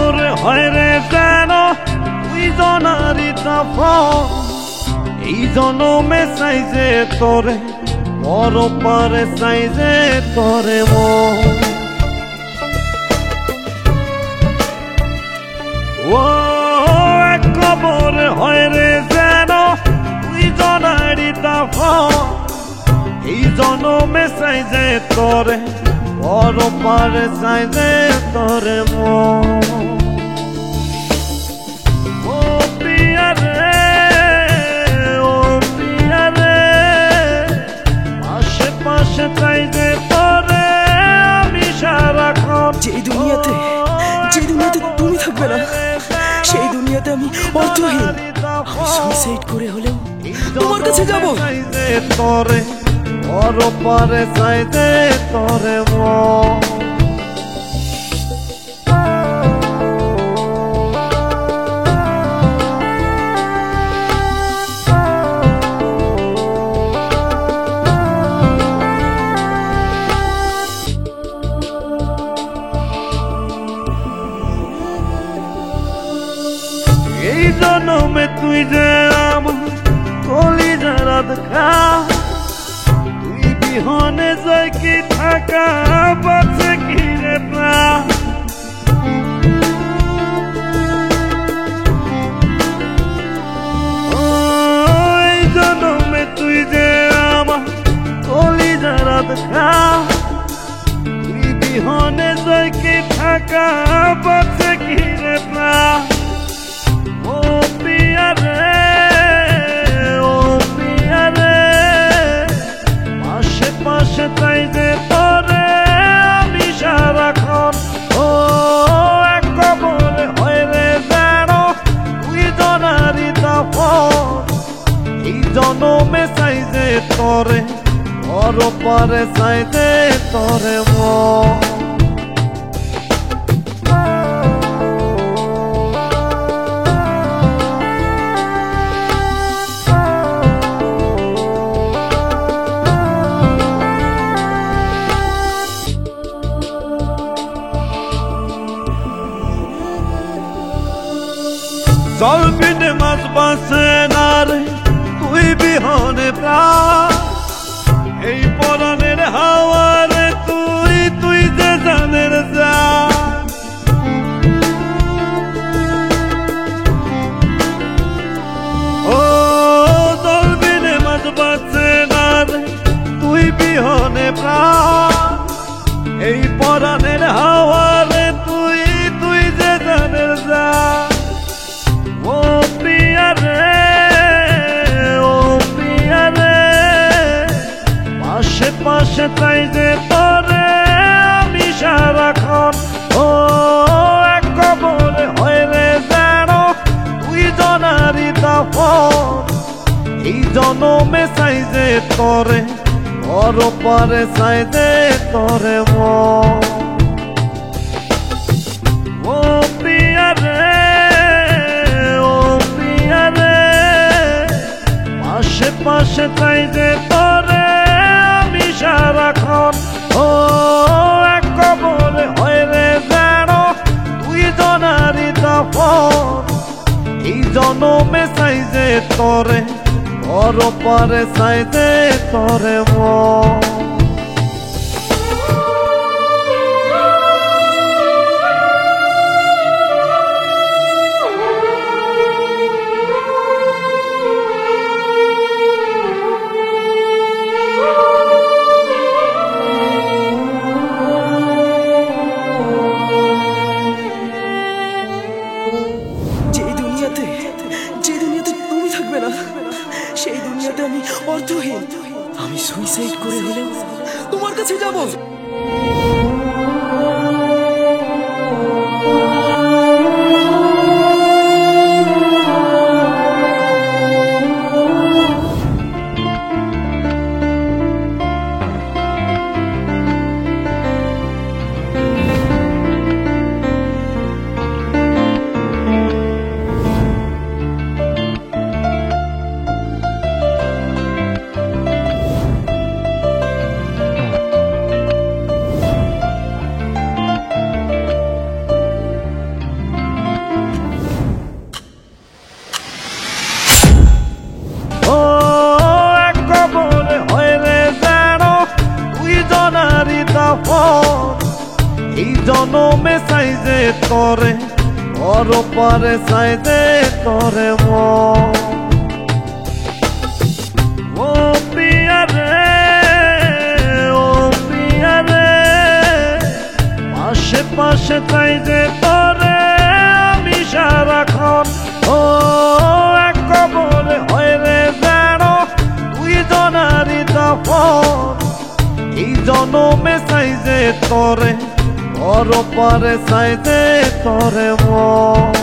খবর হয় রে যেন দুইজনারই দাফন। এই জনমে চাই যে তোরে, পর পারে চাই যে তোরে মন। ও এক খবর হয় রে যেন দুইজনারই দাফন। এই জনমে চাই যে তোরে, পর পারে চাই যে তোরে মন। ও প্রিয়া রে, ও প্রিয়া রে, পাশে পাশে চাই যে তোরে আমি সারাক্ষণ। যে দুনিয়াতে তুমি থাকবে না, সেই দুনিয়াতে আমি অর্থহীন। আমি সুইসাইড করে হলেও তোমার কাছে যাব। তোরে পর পারে চাই যে তোরে মন। এই জনমে তুই যে আমার কলিজার আধখা, তুই বিহনে যাই কি থাকা বাঁচে কি রে প্রাণ। এই জনমে তুই যে আমার কলিজার আধখা, তুই বিহনে যাই কি থাকা বাঁচে কি রে প্রাণ। ও প্রিয়া রে, ও প্রিয়া রে, পাশে পাশে চাই যে তোরে আমি সারাক্ষণ। ও এক খবরে হয় রে যেন দুইজনারই দাফন। এই জনমে চাই যে তোরে, পর পারে চাই যে তোরে মন। জল বিনে মাছ বাঁচে না রে তুই বিহনে প্রাণ। এই পরাণের হাওয়ারে তুই তুই যে জানের জান। ও জল বিনে মাছ বাঁচে না রে তুই বিহনে প্রাণ। এই পরাণের হাওয়ারে তুই তুই যে জানের জান। ও প্রিয়া রে, ও প্রিয়া রে, পাশে পাশে চাই যে তোরে আমি সারাক্ষণ। ও এক খবরে হয় রে যেন দুইজনারই দাফন। এই জনমে চাই যে তোরে, পর পারে চাই যে তোরে মন। ও প্রিয়া রে, পাশে পাশে চাই যে তোরে আমি সারাক্ষণ। ও এক খবরে হয় রে যেন দুইজনারই দাফন। এই জনমে চাই যে তোরে, পর পারে চাই যে তোরে মন। যে দুনিয়াতে তুমি থাকবে না, সেই দুনিয়াতে আমি অর্থহীন। আমি সুইসাইড করে হলেও তোমার কাছে যাব। তরে ওর পারে চাই যে তরে মন ও প্রিয়া রে পাশে পাশে চাই যে তরে আমি সারাক্ষণ ও এক কবরে হয় রে যেন তুই জনারি তখন এই জনমে চাই যে তরে ওর পারে চাই যে তরে মন